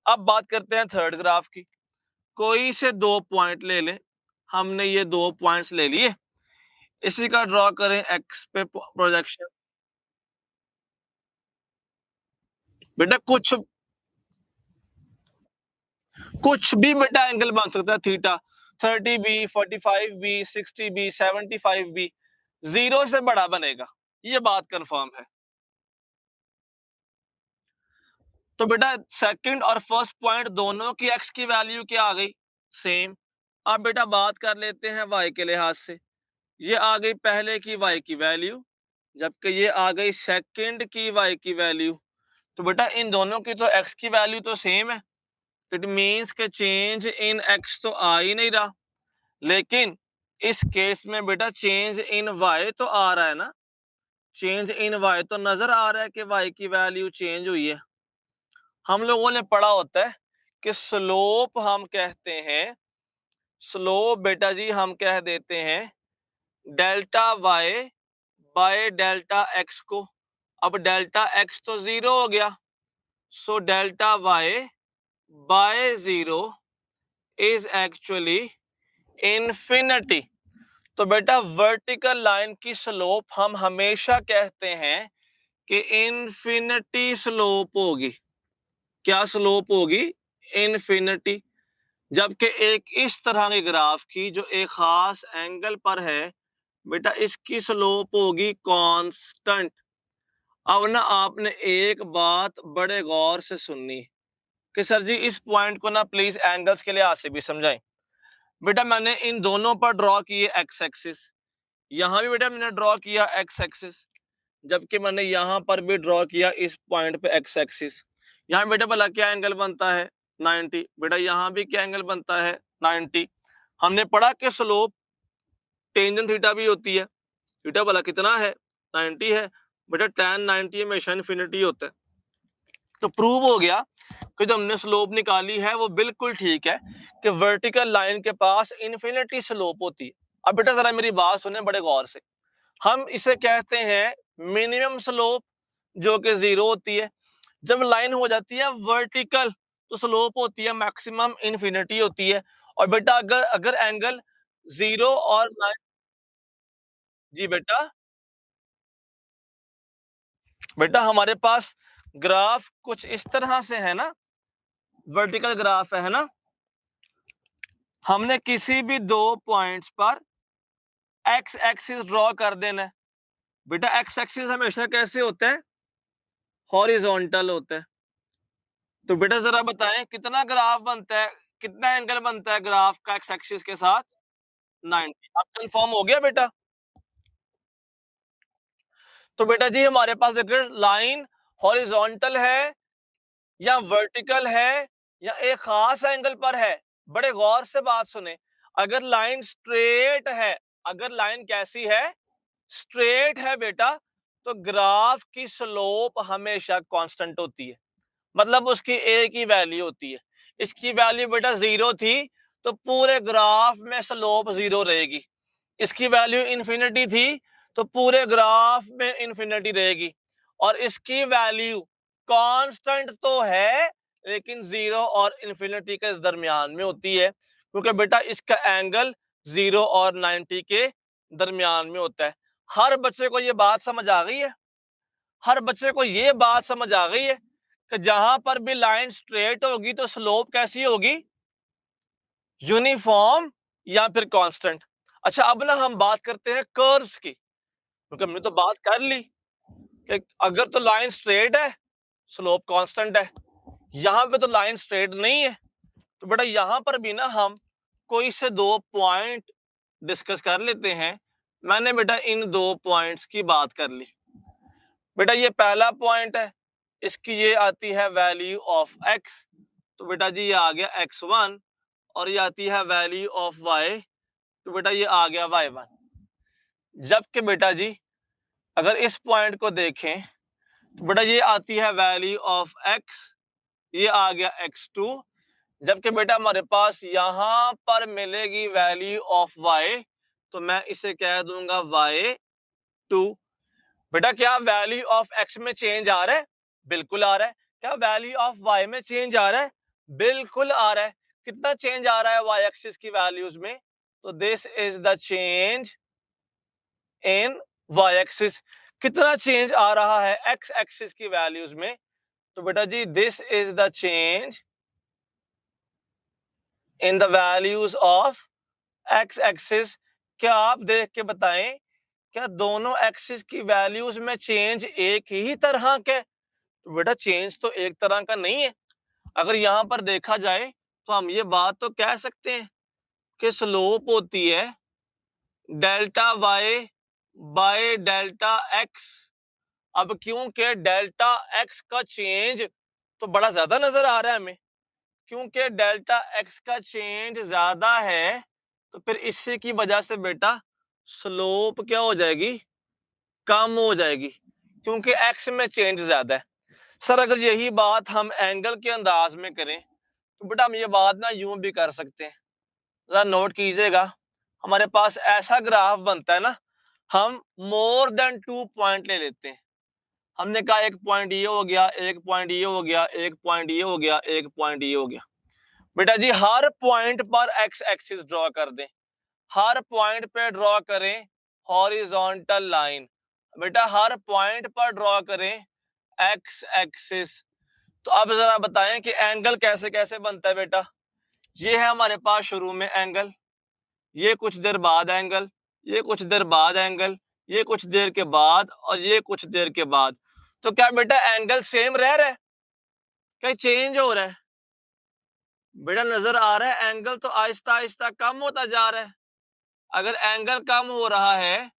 अब बात करते हैं थर्ड ग्राफ की। कोई से 2 पॉइंट ले लें, हमने ये 2 पॉइंट्स ले लिए, इसी का ड्रॉ करें एक्स पे प्रोजेक्शन। बेटा कुछ भी बेटा एंगल बन सकता है थीटा, 30 बी, 45 बी, 60 बी, 75 बी, जीरो से बड़ा बनेगा, ये बात कंफर्म है। तो बेटा सेकंड और फर्स्ट पॉइंट दोनों की एक्स की वैल्यू क्या आ गई, सेम। अब बेटा बात कर लेते हैं वाई के लिहाज से। ये आ गई पहले की वाई की वैल्यू, जबकि ये आ गई सेकंड की वाई की वैल्यू। तो बेटा इन दोनों की तो एक्स की वैल्यू तो सेम है, इट मीन्स के चेंज इन एक्स तो आ ही नहीं रहा। लेकिन इस केस में बेटा चेंज इन वाई तो आ रहा है ना, चेंज इन वाई तो नजर आ रहा है कि वाई की वैल्यू चेंज हुई है। हम लोगों ने पढ़ा होता है कि स्लोप हम कहते हैं, स्लोप बेटा जी हम कह देते हैं delta Y by delta X को। अब डेल्टा एक्स तो जीरो हो गया, so delta Y by zero is actually infinity. तो बेटा वर्टिकल लाइन की स्लोप हम हमेशा कहते हैं कि इन्फिनिटी स्लोप होगी। क्या स्लोप होगी, इन्फिनिटी। जबकि एक इस तरह के ग्राफ की जो एक खास एंगल पर है बेटा, इसकी स्लोप होगी कांस्टेंट। अब ना आपने एक बात बड़े गौर से सुननी कि सर जी इस पॉइंट को ना प्लीज एंगल्स के लिहाज से भी समझाएं। बेटा मैंने इन दोनों पर ड्रॉ किए एक्स एक्सिस, यहां भी बेटा मैंने ड्रॉ किया एक्स एक्सिस, जबकि मैंने यहां पर भी ड्रॉ किया इस पॉइंट पे एक्स एक्सिस। यहाँ बेटा भला क्या एंगल बनता है, 90। बेटा यहाँ भी क्या एंगल बनता है, 90। हमने पढ़ा कि स्लोप टेंजेंट थीटा भी होती है, थीटा भला कितना है, 90 है। बेटा tan 90 हमेशा इन्फिनिटी होता है। तो प्रूव हो गया कि जो हमने स्लोप निकाली है वो बिल्कुल ठीक है कि वर्टिकल लाइन के पास इन्फिनिटी स्लोप होती है। अब बेटा जरा मेरी बात सुने बड़े गौर से, हम इसे कहते हैं मिनिमम स्लोप, जो कि जीरो होती है। जब लाइन हो जाती है वर्टिकल तो स्लोप होती है मैक्सिमम, इन्फिनिटी होती है। और बेटा अगर अगर एंगल जीरो और जी बेटा, बेटा हमारे पास ग्राफ कुछ इस तरह से है ना, वर्टिकल ग्राफ है ना। हमने किसी भी दो पॉइंट्स पर एक्स एक्सिस ड्रॉ कर देना है। बेटा एक्स एक्सिस हमेशा कैसे होता है, हॉरिजॉन्टल होता है। तो बेटा जरा बताएं कितना ग्राफ बनता है, कितना एंगल बनता है ग्राफ का एक्स एक्सिस के साथ, 90। अब कंफर्म हो गया बेटा। तो बेटा जी हमारे पास अगर लाइन हॉरिजॉन्टल है या वर्टिकल है या एक खास एंगल पर है, बड़े गौर से बात सुने। अगर लाइन स्ट्रेट है, अगर लाइन कैसी है, स्ट्रेट है बेटा, तो ग्राफ की स्लोप हमेशा कांस्टेंट होती है, मतलब उसकी एक ही वैल्यू होती है। इसकी वैल्यू बेटा जीरो थी तो पूरे ग्राफ में स्लोप जीरो रहेगी। इसकी वैल्यू इन्फिनिटी थी तो पूरे ग्राफ में इन्फिनिटी रहेगी। और इसकी वैल्यू कांस्टेंट तो है लेकिन जीरो और इन्फिनिटी के दरमियान में होती है, क्योंकि बेटा इसका एंगल जीरो और 90 के दरमियान में होता है। हर बच्चे को ये बात समझ आ गई है, हर बच्चे को ये बात समझ आ गई है कि जहां पर भी लाइन स्ट्रेट होगी तो स्लोप कैसी होगी, यूनिफॉर्म या फिर कांस्टेंट। अच्छा अब ना हम बात करते हैं कर्व्स की, क्योंकि हमने तो बात कर ली कि अगर तो लाइन स्ट्रेट है स्लोप कांस्टेंट है, यहां पे तो लाइन स्ट्रेट नहीं है। तो बेटा यहां पर भी ना हम कोई से दो पॉइंट डिस्कस कर लेते हैं। मैंने बेटा इन दो पॉइंट्स की बात कर ली। बेटा ये पहला पॉइंट है, इसकी ये आती है वैल्यू ऑफ एक्स, तो बेटा जी ये आ गया x1। और ये आती है वैल्यू ऑफ y, तो बेटा ये आ गया y1। जबकि बेटा जी अगर इस पॉइंट को देखें तो बेटा ये आती है वैल्यू ऑफ x, ये आ गया x2। जबकि बेटा हमारे पास यहां पर मिलेगी वैल्यू ऑफ y, तो मैं इसे कह दूंगा y2। बेटा क्या वैल्यू ऑफ x में चेंज आ रहा है, बिल्कुल आ रहा है। क्या वैल्यू ऑफ y में चेंज आ रहा है, बिल्कुल आ रहा है। कितना चेंज आ रहा है वाई एक्सिस की वैल्यूज में? तो this is the change in Y axis. कितना चेंज आ रहा है एक्स एक्सिस की वैल्यूज में? तो बेटा जी this is the change in the values of X axis. क्या आप देख के बताएं, क्या दोनों एक्सिस की वैल्यूज में चेंज एक ही तरह के? तो बेटा चेंज तो एक तरह का नहीं है। अगर यहां पर देखा जाए तो हम ये बात तो कह सकते हैं कि स्लोप होती है delta Y by delta X. अब क्योंकि डेल्टा एक्स का चेंज तो बड़ा ज्यादा नजर आ रहा है हमें, क्योंकि डेल्टा एक्स का चेंज ज्यादा है, तो फिर इसी की वजह से बेटा स्लोप क्या हो जाएगी? कम हो जाएगी, क्योंकि एक्स में चेंज ज्यादा है। सर अगर यही बात हम एंगल के अंदाज में करें तो बेटा हम ये बात ना यूं भी कर सकते हैं। जरा नोट कीजिएगा, हमारे पास ऐसा ग्राफ बनता है ना, हम मोर देन 2 पॉइंट ले लेते हैं। हमने कहा एक पॉइंट ये हो गया, एक पॉइंट ये हो गया, एक पॉइंट ये हो गया, एक पॉइंट ये हो गया। बेटा जी हर पॉइंट पर एक्स एक्सिस ड्रॉ कर दें, हर पॉइंट पे ड्रॉ करें हॉरिजॉन्टल लाइन। बेटा हर पॉइंट पर ड्रॉ करें एक्स एक्सिस। तो अब जरा बताएं कि एंगल कैसे कैसे बनता है बेटा। ये है हमारे पास शुरू में एंगल, ये कुछ देर बाद एंगल, ये कुछ देर बाद एंगल, ये कुछ देर के बाद और ये कुछ देर के बाद। तो क्या बेटा एंगल सेम रह रहा है, क्या चेंज हो रहा है? बेटा नजर आ रहा है एंगल तो आहिस्ता आहिस्ता कम होता जा रहा है। अगर एंगल कम हो रहा है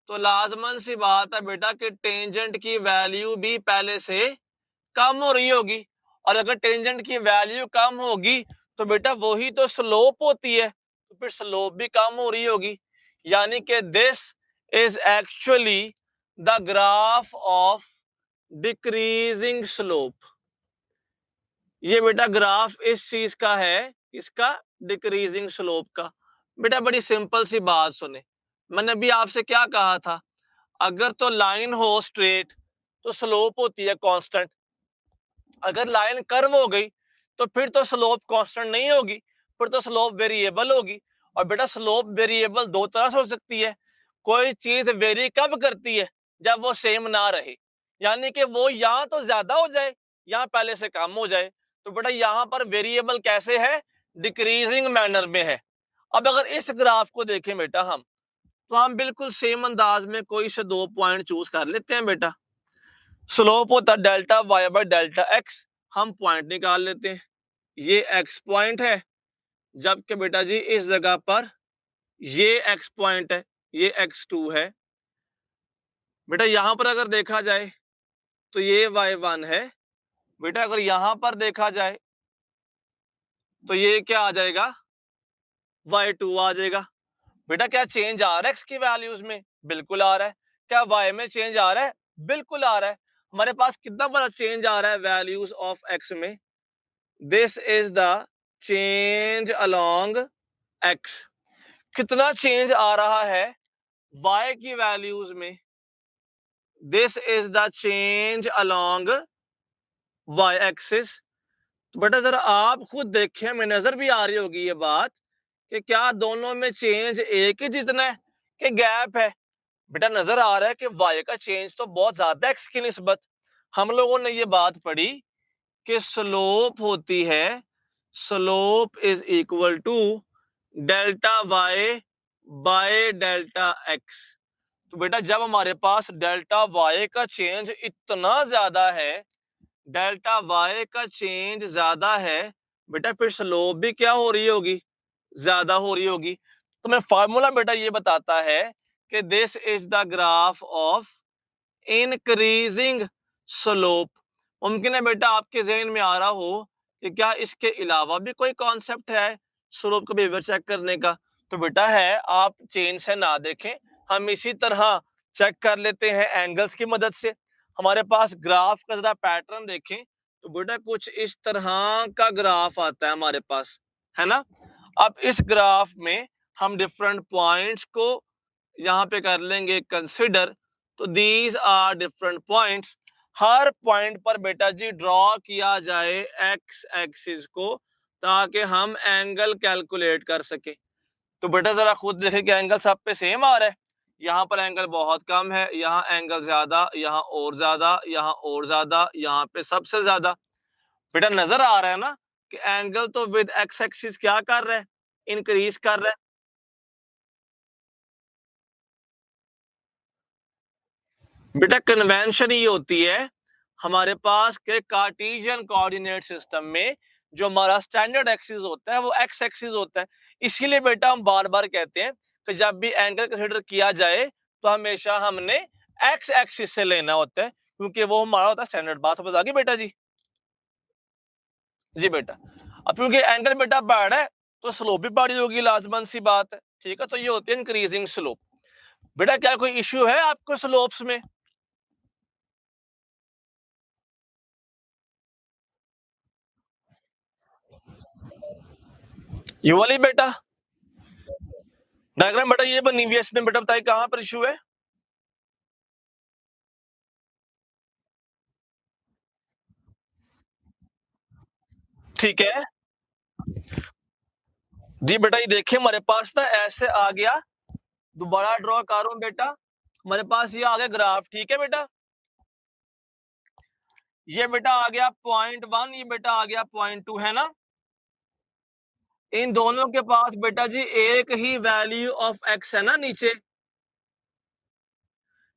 तो लाजमन सी बात है बेटा कि टेंजेंट की वैल्यू भी पहले से कम हो रही होगी, और अगर टेंजेंट की वैल्यू कम होगी तो बेटा वही तो स्लोप होती है, तो फिर स्लोप भी कम हो रही होगी। यानी कि this is actually the graph of decreasing slope. ये बेटा ग्राफ इस चीज का है, इसका डिक्रीजिंग स्लोप का। बेटा बड़ी सिंपल सी बात सुने, मैंने अभी आपसे क्या कहा था, अगर तो लाइन हो स्ट्रेट तो स्लोप होती है कांस्टेंट, अगर लाइन कर्व हो गई तो फिर तो स्लोप कांस्टेंट नहीं होगी, फिर तो स्लोप वेरिएबल होगी। और बेटा स्लोप वेरिएबल दो तरह से हो सकती है, कोई चीज वेरी कब करती है? जब वो सेम ना रहे, यानी कि वो यहाँ तो ज्यादा हो जाए, यहाँ पहले से कम हो जाए। तो बेटा यहाँ पर वेरिएबल कैसे है? डिक्रीजिंग मैनर में है। अब अगर इस ग्राफ को देखें बेटा हम, तो हम बिल्कुल सेम अंदाज में कोई से दो पॉइंट चूज कर लेते हैं बेटा। स्लोप होता delta Y by delta X, हम पॉइंट निकाल लेते हैं। ये एक्स पॉइंट है, जबकि बेटा जी इस जगह पर ये एक्स पॉइंट है, ये x2 है। बेटा यहां पर अगर देखा जाए तो ये y1 है। बेटा अगर यहां पर देखा जाए तो ये क्या आ जाएगा? y2 आ जाएगा। बेटा क्या चेंज आ रहा है x की वैल्यूज में? बिल्कुल आ रहा है। क्या y में चेंज आ रहा है? बिल्कुल आ रहा है। हमारे पास कितना बड़ा चेंज आ रहा है वैल्यूज ऑफ x में? This is the change along x। कितना चेंज आ रहा है y की वैल्यूज में? This is the change along y axis. तो बेटा जरा आप खुद देखें, हमें नजर भी आ रही होगी ये बात कि क्या दोनों में चेंज एक ही जितना है कि गैप है? बेटा नजर आ रहा है कि y का चेंज तो बहुत ज्यादा x की निस्बत। हम लोगों ने ये बात पढ़ी कि स्लोप होती है, slope is equal to delta y by delta x। तो बेटा जब हमारे पास डेल्टा y का चेंज इतना ज्यादा है, डेल्टा y का चेंज ज्यादा है, बेटा फिर स्लोप भी क्या हो रही होगी? ज्यादा हो रही होगी। तो मैं फार्मूला बेटा ये बताता है कि this is the graph of increasing slope. मुमकिन है बेटा आपके जहन में आ रहा हो कि क्या इसके अलावा भी कोई कॉन्सेप्ट है स्लोप का बिहेवियर चेक करने का? तो बेटा है, आप चेन से ना देखें, हम इसी तरह चेक कर लेते हैं एंगल्स की मदद से। हमारे पास ग्राफ का जरा पैटर्न देखें तो बेटा कुछ इस तरह का ग्राफ आता है हमारे पास, है ना। अब इस ग्राफ में हम डिफरेंट पॉइंट्स को यहाँ पे कर लेंगे कंसिडर। तो दीज आर डिफरेंट पॉइंट्स। हर पॉइंट पर बेटा जी ड्रॉ किया जाए एक्स एक्सिस को, ताकि हम एंगल कैलकुलेट कर सके। तो बेटा जरा खुद देखें कि एंगल सब पे सेम आ रहा है। यहाँ पर एंगल बहुत कम है, यहाँ एंगल ज्यादा, यहाँ और ज्यादा, यहाँ और ज्यादा, यहाँ पे सबसे ज्यादा। बेटा नजर आ रहा है ना कि एंगल तो विद एक्स एक्सिस क्या कर रहा है, इंक्रीज कर रहा है। बेटा कन्वेंशन ये होती है हमारे पास के कार्टेशियन कोऑर्डिनेट सिस्टम में, जो हमारा स्टैंडर्ड एक्सिस होता है वो एक्स एक्सिस होता है। इसीलिए बेटा हम बार बार कहते हैं कि जब भी एंगल कंसीडर किया जाए तो हमेशा हमने एक्स एक्सिस से लेना होता है, क्योंकि वो हमारा होता है स्टैंडर्ड। बात समझ आ गई बेटा जी? जी बेटा। अब क्योंकि एंगल बेटा बढ़ रहा है तो स्लोप भी बड़ी होगी, लाजमन सी बात है। ठीक है, तो ये होती है इंक्रीजिंग स्लोप। बेटा क्या कोई इश्यू है आपको स्लोप्स में? ये वाली बेटा डायग्राम बेटा ये बनी हुई है, इसमें बेटा बताइए कहाँ पर इशू है? ठीक है जी बेटा, ये देखिए हमारे पास ना ऐसे आ गया। दोबारा ड्रॉ कर रहा हूं बेटा, हमारे पास ये आ गया ग्राफ। ठीक है बेटा, ये बेटा आ गया पॉइंट 1, ये बेटा आ गया पॉइंट 2, है ना? इन दोनों के पास बेटा जी एक ही वैल्यू ऑफ एक्स है ना नीचे,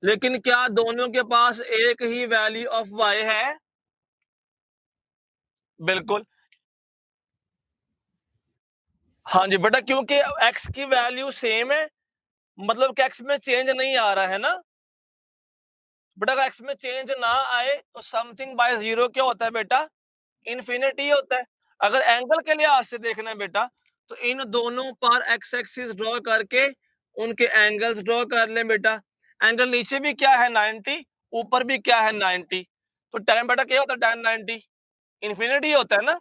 लेकिन क्या दोनों के पास एक ही वैल्यू ऑफ वाई है? बिल्कुल। हाँ जी बेटा, क्योंकि एक्स की वैल्यू सेम है, मतलब कि एक्स में चेंज नहीं आ रहा है ना। बेटा अगर एक्स में चेंज ना आए तो समथिंग बाय जीरो क्या होता है बेटा? इन्फिनिटी होता है। अगर एंगल के लिहाज से देखना है बेटा, तो इन दोनों पर एक्स एक्सिस ड्रॉ करके उनके एंगल्स ड्रॉ कर लें बेटा। एंगल नीचे भी क्या है 90, ऊपर भी क्या है 90। तो tan बेटा क्या होता है tan 90? इन्फिनिटी होता है ना।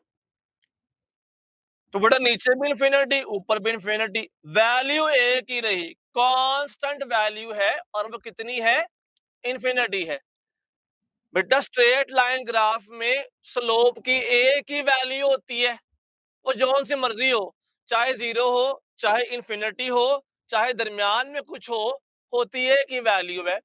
तो बेटा नीचे भी इन्फिनिटी, ऊपर भी इन्फिनिटी, वैल्यू एक ही रही, कांस्टेंट वैल्यू है, और वो कितनी है? इन्फिनिटी है। बेटा स्ट्रेट लाइन ग्राफ में स्लोप की एक ही वैल्यू होती है, वो जौन सी मर्जी हो, चाहे जीरो हो, चाहे इन्फिनिटी हो, चाहे दरमियान में कुछ हो, होती है कि वैल्यू है।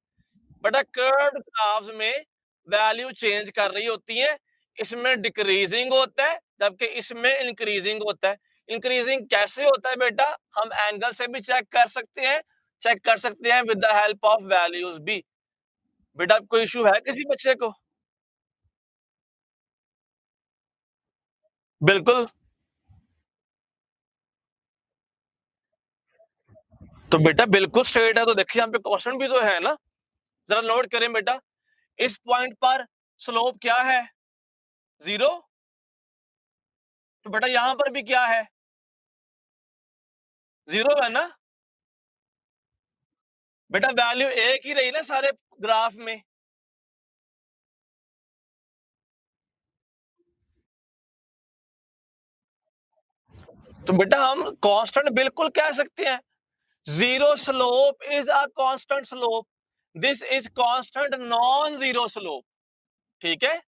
बेटा कर्व्ड ग्राफ्स में वैल्यू चेंज कर रही होती है। इसमें डिक्रीजिंग होता है जबकि इसमें इंक्रीजिंग होता है। इंक्रीजिंग कैसे होता है बेटा? हम एंगल से भी चेक कर सकते हैं, चेक कर सकते हैं with the help of values भी। बेटा कोई इशू है किसी बच्चे को? बिल्कुल। तो बेटा बिल्कुल स्ट्रेट है, तो देखिए यहाँ पे क्वेश्चन भी तो है ना, जरा नोट करें बेटा। इस पॉइंट पर स्लोप क्या है? जीरो। तो बेटा यहाँ पर भी क्या है? जीरो है ना। बेटा वैल्यू एक ही रही ना सारे ग्राफ में। तो बेटा हम कांस्टेंट बिल्कुल कह सकते हैं। Zero slope is a constant slope, this is constant non zero slope. ठीक है,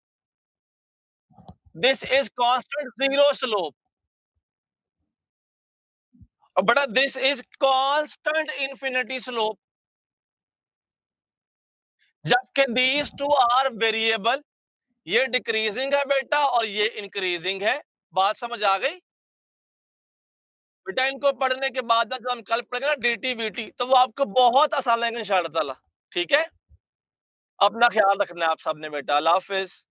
this is constant zero slope. और बेटा this is constant infinity slope. जबकि दीज टू आर वेरिएबल, ये डिक्रीजिंग है बेटा और ये इंक्रीजिंग है। बात समझ आ गई? बेटा इनको पढ़ने के बाद ना, जब हम कल पढ़ेंगे ना dt vt, तो वो आपको बहुत आसान लगेगा इंशाअल्लाह ताला। ठीक है, अपना ख्याल रखना है आप सबने बेटा। अल्लाह हाफिज।